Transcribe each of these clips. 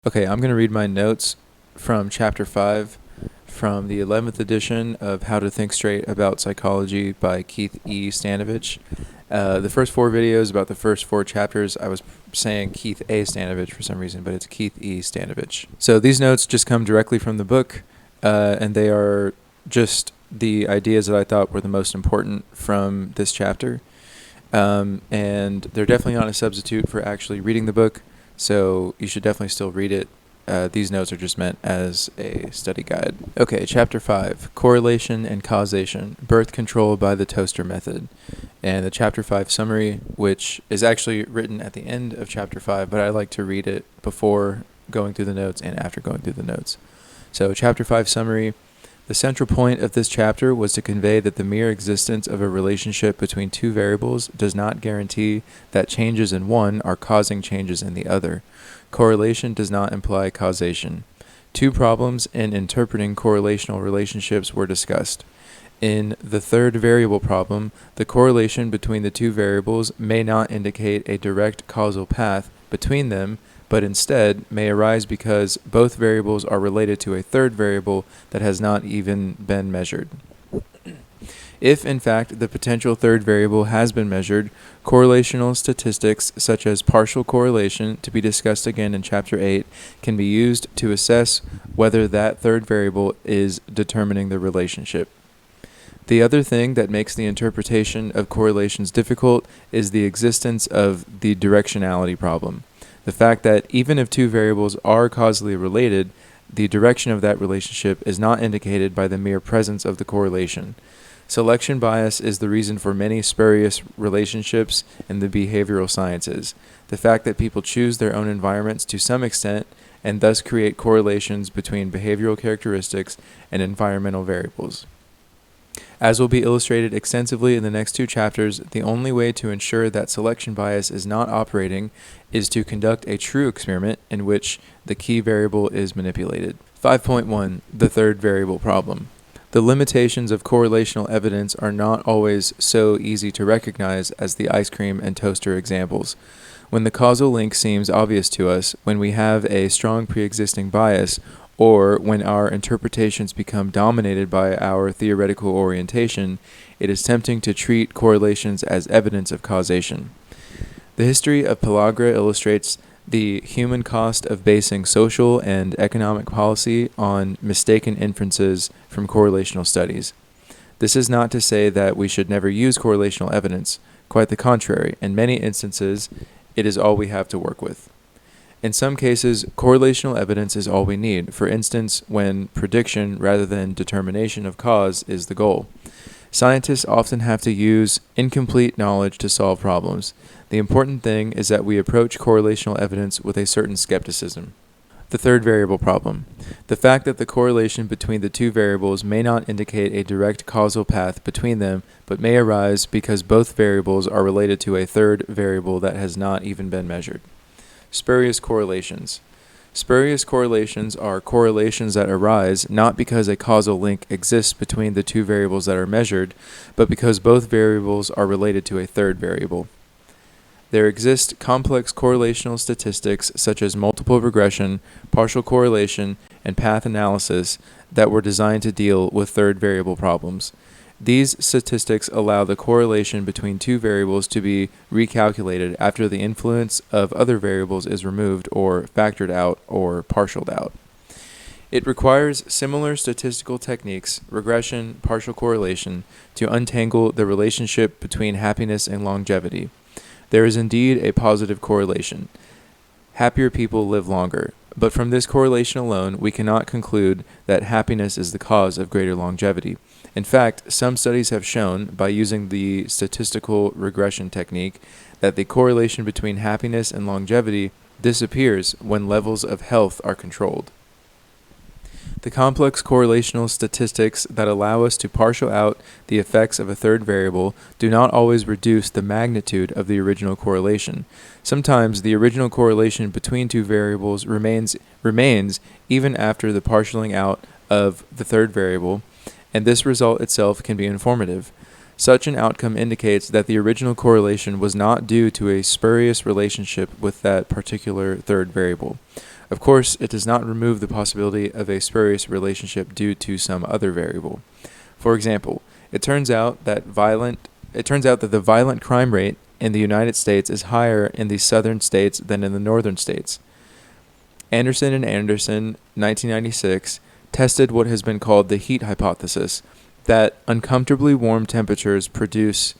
Okay, I'm going to read my notes from Chapter 5 from the 11th edition of How to Think Straight About Psychology by Keith E. Stanovich. The first four videos about the first four chapters, I was saying Keith A. Stanovich for some reason, but it's Keith E. Stanovich. So these notes just come directly from the book, and they are just the ideas that I thought were the most important from this chapter. And they're definitely not a substitute for actually reading the book. So you should definitely still read it. These notes are just meant as a study guide. Okay, Chapter 5, Correlation and Causation, Birth Control by the Toaster Method. And the Chapter 5 summary, which is actually written at the end of Chapter 5, but I like to read it before going through the notes and after going through the notes. So Chapter 5 summary. The central point of this chapter was to convey that the mere existence of a relationship between two variables does not guarantee that changes in one are causing changes in the other. Correlation does not imply causation. Two problems in interpreting correlational relationships were discussed. In the third variable problem, the correlation between the two variables may not indicate a direct causal path between them, but instead may arise because both variables are related to a third variable that has not even been measured. If, in fact, the potential third variable has been measured, correlational statistics such as partial correlation, to be discussed again in Chapter 8, can be used to assess whether that third variable is determining the relationship. The other thing that makes the interpretation of correlations difficult is the existence of the directionality problem. The fact that even if two variables are causally related, the direction of that relationship is not indicated by the mere presence of the correlation. Selection bias is the reason for many spurious relationships in the behavioral sciences. The fact that people choose their own environments to some extent and thus create correlations between behavioral characteristics and environmental variables. As will be illustrated extensively in the next two chapters, the only way to ensure that selection bias is not operating is to conduct a true experiment in which the key variable is manipulated. 5.1. The third variable problem. The limitations of correlational evidence are not always so easy to recognize as the ice cream and toaster examples. When the causal link seems obvious to us, when we have a strong pre-existing bias, or when our interpretations become dominated by our theoretical orientation, it is tempting to treat correlations as evidence of causation. The history of pellagra illustrates the human cost of basing social and economic policy on mistaken inferences from correlational studies. This is not to say that we should never use correlational evidence. Quite the contrary. In many instances, it is all we have to work with. In some cases, correlational evidence is all we need, for instance, when prediction rather than determination of cause is the goal. Scientists often have to use incomplete knowledge to solve problems. The important thing is that we approach correlational evidence with a certain skepticism. The third variable problem. The fact that the correlation between the two variables may not indicate a direct causal path between them, but may arise because both variables are related to a third variable that has not even been measured. Spurious correlations. Spurious correlations are correlations that arise not because a causal link exists between the two variables that are measured, but because both variables are related to a third variable. There exist complex correlational statistics such as multiple regression, partial correlation, and path analysis that were designed to deal with third variable problems. These statistics allow the correlation between two variables to be recalculated after the influence of other variables is removed or factored out or partialed out. It requires similar statistical techniques, regression, partial correlation, to untangle the relationship between happiness and longevity. There is indeed a positive correlation. Happier people live longer, but from this correlation alone, we cannot conclude that happiness is the cause of greater longevity. In fact, some studies have shown, by using the statistical regression technique, that the correlation between happiness and longevity disappears when levels of health are controlled. The complex correlational statistics that allow us to partial out the effects of a third variable do not always reduce the magnitude of the original correlation. Sometimes the original correlation between two variables remains even after the partialing out of the third variable, and this result itself can be informative. Such an outcome indicates that the original correlation was not due to a spurious relationship with that particular third variable. Of course, it does not remove the possibility of a spurious relationship due to some other variable. For example, it turns out that the violent crime rate in the United States is higher in the southern states than in the northern states. Anderson and Anderson, 1996, tested what has been called the heat hypothesis, that uncomfortably warm temperatures produce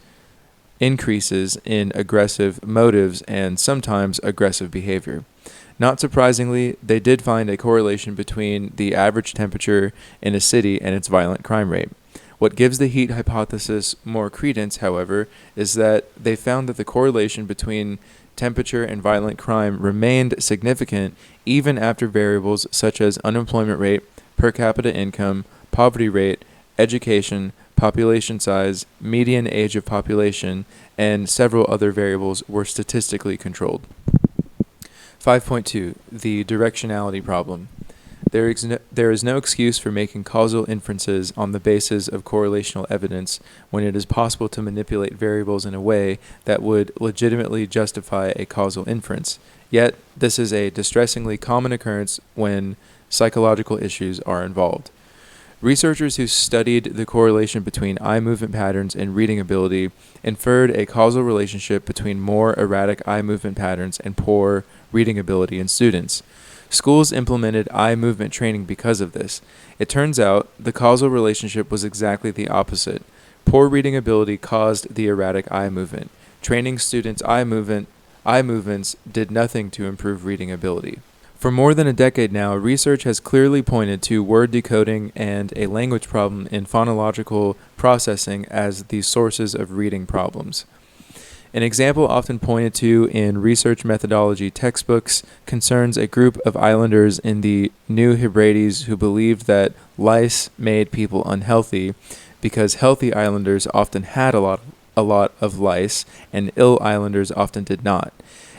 increases in aggressive motives and sometimes aggressive behavior. Not surprisingly, they did find a correlation between the average temperature in a city and its violent crime rate. What gives the heat hypothesis more credence, however, is that they found that the correlation between temperature and violent crime remained significant even after variables such as unemployment rate, per capita income, poverty rate, education, population size, median age of population, and several other variables were statistically controlled. 5.2. The Directionality Problem. There is no excuse for making causal inferences on the basis of correlational evidence when it is possible to manipulate variables in a way that would legitimately justify a causal inference. Yet, this is a distressingly common occurrence when psychological issues are involved. Researchers who studied the correlation between eye movement patterns and reading ability inferred a causal relationship between more erratic eye movement patterns and poor reading ability in students. Schools implemented eye movement training because of this. It turns out the causal relationship was exactly the opposite. Poor reading ability caused the erratic eye movement. Training students' eye movements did nothing to improve reading ability. For more than a decade now, research has clearly pointed to word decoding and a language problem in phonological processing as the sources of reading problems. An example often pointed to in research methodology textbooks concerns a group of islanders in the New Hebrides who believed that lice made people unhealthy because healthy islanders often had a lot of lice and ill islanders often did not.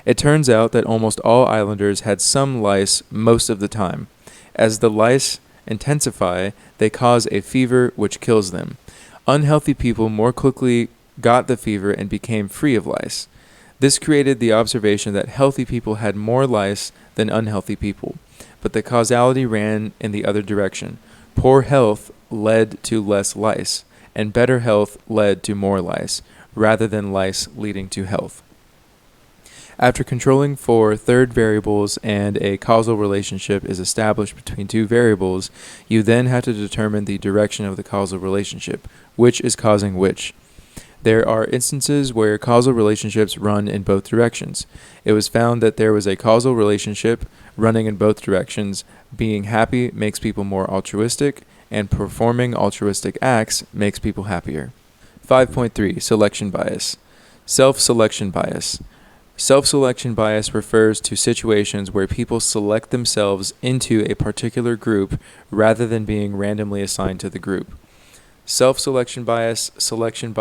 It turns out that almost all islanders had some lice most of the time. As the lice intensify, they cause a fever which kills them. Unhealthy people more quickly got the fever and became free of lice. This created the observation that healthy people had more lice than unhealthy people, but the causality ran in the other direction. Poor health led to less lice, and better health led to more lice, rather than lice leading to health. After controlling for third variables and a causal relationship is established between two variables, you then have to determine the direction of the causal relationship, which is causing which. There are instances where causal relationships run in both directions. It was found that there was a causal relationship running in both directions. Being happy makes people more altruistic, and performing altruistic acts makes people happier. 5.3. Selection bias. SelfSelection bias. Self-selection bias refers to situations where people select themselves into a particular group rather than being randomly assigned to the group. Self-selection bias, selection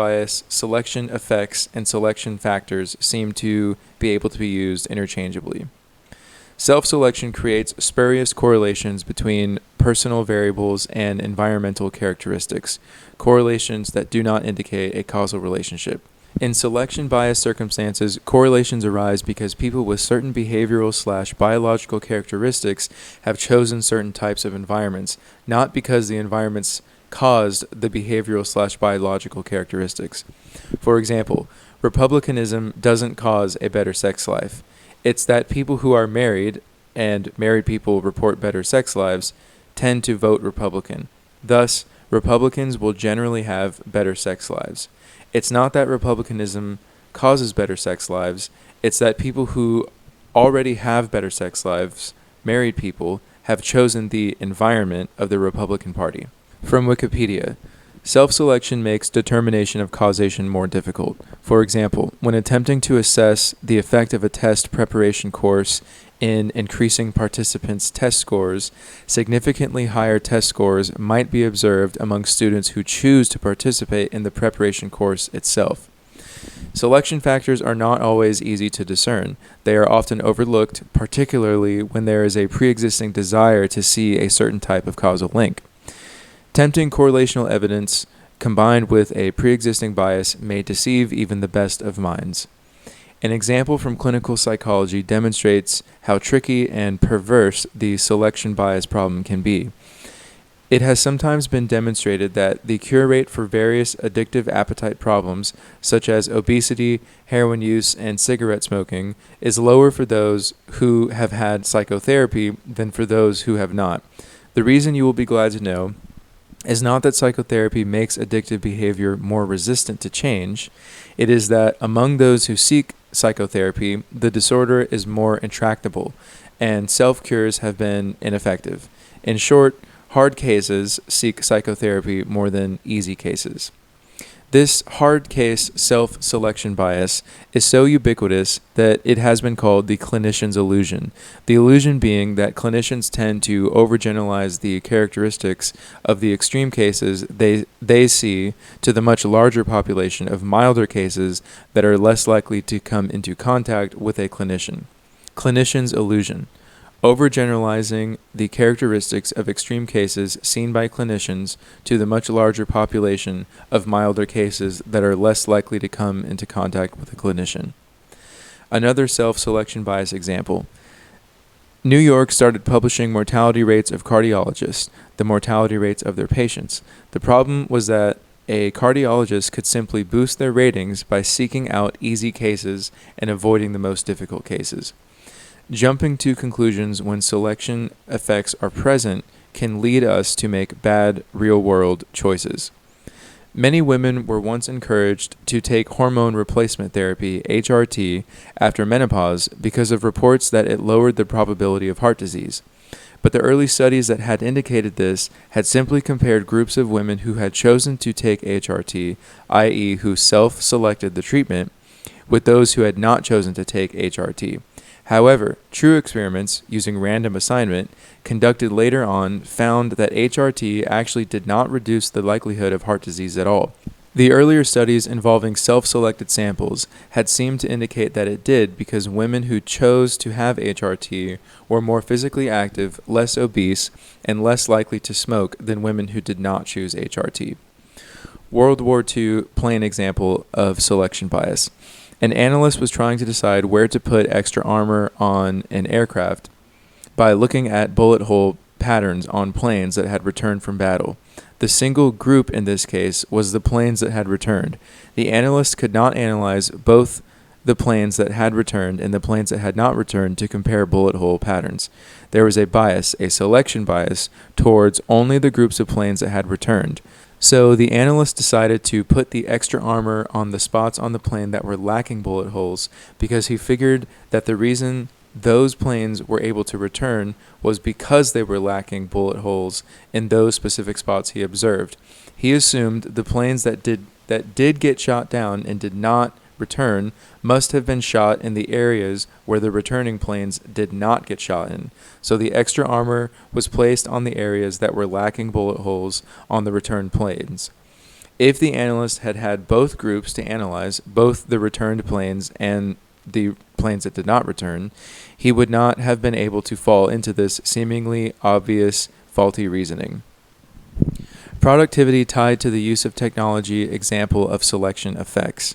effects, and selection factors seem to be able to be used interchangeably. Self-selection creates spurious correlations between personal variables and environmental characteristics, correlations that do not indicate a causal relationship. In selection bias circumstances, correlations arise because people with certain behavioral/biological characteristics have chosen certain types of environments, not because the environments caused the behavioral/biological characteristics. For example, republicanism doesn't cause a better sex life. It's that people who are married, and married people report better sex lives, tend to vote Republican. Thus, Republicans will generally have better sex lives. It's not that republicanism causes better sex lives, it's that people who already have better sex lives, married people, have chosen the environment of the Republican Party. From Wikipedia, self-selection makes determination of causation more difficult. For example, when attempting to assess the effect of a test preparation course in increasing participants' test scores, significantly higher test scores might be observed among students who choose to participate in the preparation course itself. Selection factors are not always easy to discern. They are often overlooked, particularly when there is a pre-existing desire to see a certain type of causal link. Tempting correlational evidence combined with a pre-existing bias may deceive even the best of minds. An example from clinical psychology demonstrates how tricky and perverse the selection bias problem can be. It has sometimes been demonstrated that the cure rate for various addictive appetite problems, such as obesity, heroin use, and cigarette smoking, is lower for those who have had psychotherapy than for those who have not. The reason, you will be glad to know, is not that psychotherapy makes addictive behavior more resistant to change. It is that among those who seek psychotherapy, the disorder is more intractable, and self-cures have been ineffective. In short, hard cases seek psychotherapy more than easy cases. This hard case self-selection bias is so ubiquitous that it has been called the clinician's illusion. The illusion being that clinicians tend to overgeneralize the characteristics of the extreme cases they see to the much larger population of milder cases that are less likely to come into contact with a clinician. Clinician's illusion. Overgeneralizing the characteristics of extreme cases seen by clinicians to the much larger population of milder cases that are less likely to come into contact with a clinician. Another self-selection bias example. New York started publishing mortality rates of cardiologists, the mortality rates of their patients. The problem was that a cardiologist could simply boost their ratings by seeking out easy cases and avoiding the most difficult cases. Jumping to conclusions when selection effects are present can lead us to make bad real-world choices. Many women were once encouraged to take hormone replacement therapy, HRT, after menopause because of reports that it lowered the probability of heart disease. But the early studies that had indicated this had simply compared groups of women who had chosen to take HRT, i.e., who self-selected the treatment, with those who had not chosen to take HRT. However, true experiments using random assignment conducted later on found that HRT actually did not reduce the likelihood of heart disease at all. The earlier studies involving self-selected samples had seemed to indicate that it did because women who chose to have HRT were more physically active, less obese, and less likely to smoke than women who did not choose HRT. World War II plain example of selection bias. An analyst was trying to decide where to put extra armor on an aircraft by looking at bullet hole patterns on planes that had returned from battle. The single group in this case was the planes that had returned. The analyst could not analyze both the planes that had returned and the planes that had not returned to compare bullet hole patterns. There was a bias, a selection bias, towards only the groups of planes that had returned. So the analyst decided to put the extra armor on the spots on the plane that were lacking bullet holes because he figured that the reason those planes were able to return was because they were lacking bullet holes in those specific spots he observed. He assumed the planes that did get shot down and did not return must have been shot in the areas where the returning planes did not get shot in. So the extra armor was placed on the areas that were lacking bullet holes on the returned planes. If the analyst had had both groups to analyze, both the returned planes and the planes that did not return, he would not have been able to fall into this seemingly obvious faulty reasoning. Productivity tied to the use of technology example of selection effects.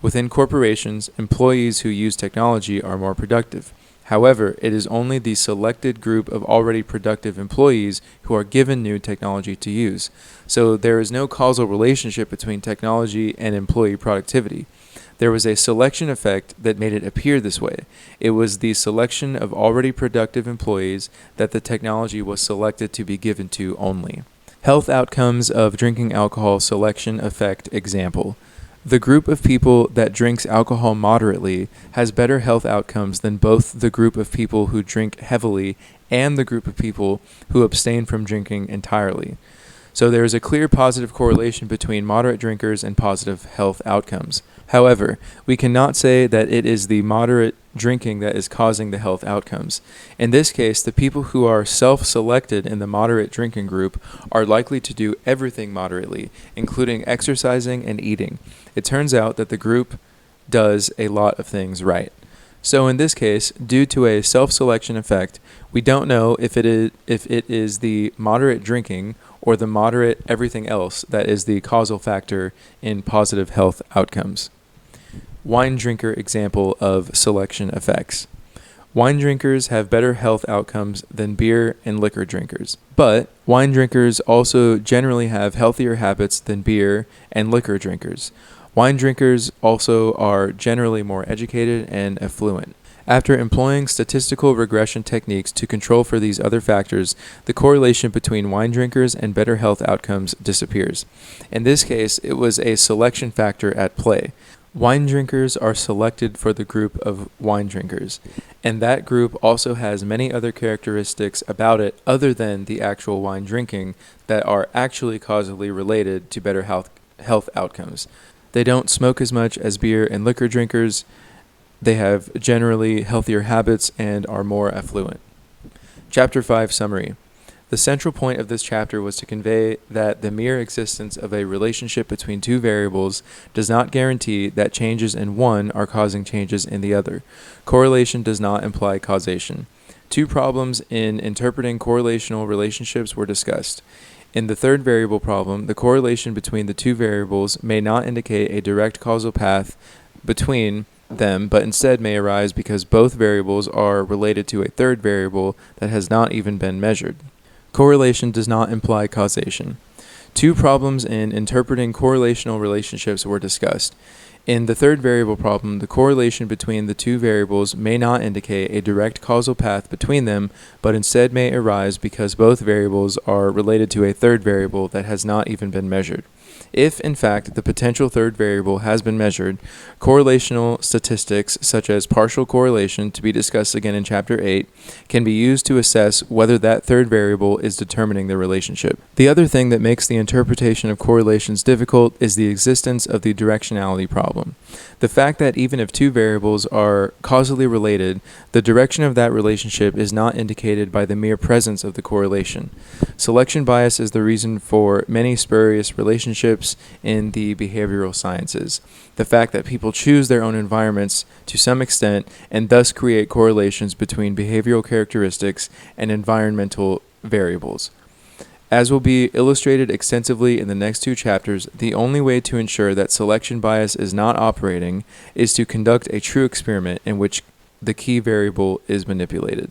Within corporations, employees who use technology are more productive. However, it is only the selected group of already productive employees who are given new technology to use. So there is no causal relationship between technology and employee productivity. There was a selection effect that made it appear this way. It was the selection of already productive employees that the technology was selected to be given to only. Health outcomes of drinking alcohol selection effect example. The group of people that drinks alcohol moderately has better health outcomes than both the group of people who drink heavily and the group of people who abstain from drinking entirely. So there is a clear positive correlation between moderate drinkers and positive health outcomes. However, we cannot say that it is the moderate drinking that is causing the health outcomes. In this case, the people who are self-selected in the moderate drinking group are likely to do everything moderately, including exercising and eating. It turns out that the group does a lot of things right. So in this case, due to a self-selection effect, we don't know if it is the moderate drinking or the moderate everything else that is the causal factor in positive health outcomes. Wine drinker example of selection effects. Wine drinkers have better health outcomes than beer and liquor drinkers. But wine drinkers also generally have healthier habits than beer and liquor drinkers. Wine drinkers also are generally more educated and affluent. After employing statistical regression techniques to control for these other factors, the correlation between wine drinkers and better health outcomes disappears. In this case, it was a selection factor at play. Wine drinkers are selected for the group of wine drinkers, and that group also has many other characteristics about it other than the actual wine drinking that are actually causally related to better health outcomes. They don't smoke as much as beer and liquor drinkers. They have generally healthier habits and are more affluent. Chapter 5 Summary. The central point of this chapter was to convey that the mere existence of a relationship between two variables does not guarantee that changes in one are causing changes in the other. Correlation does not imply causation. Two problems in interpreting correlational relationships were discussed. In the third variable problem, the correlation between the two variables may not indicate a direct causal path between them, but instead may arise because both variables are related to a third variable that has not even been measured. Correlation does not imply causation. Two problems in interpreting correlational relationships were discussed. In the third variable problem, the correlation between the two variables may not indicate a direct causal path between them, but instead may arise because both variables are related to a third variable that has not even been measured. If, in fact, the potential third variable has been measured, correlational statistics, such as partial correlation, to be discussed again in Chapter 8, can be used to assess whether that third variable is determining the relationship. The other thing that makes the interpretation of correlations difficult is the existence of the directionality problem. The fact that even if two variables are causally related, the direction of that relationship is not indicated by the mere presence of the correlation. Selection bias is the reason for many spurious relationships in the behavioral sciences. The fact that people choose their own environments to some extent and thus create correlations between behavioral characteristics and environmental variables. As will be illustrated extensively in the next two chapters, the only way to ensure that selection bias is not operating is to conduct a true experiment in which the key variable is manipulated.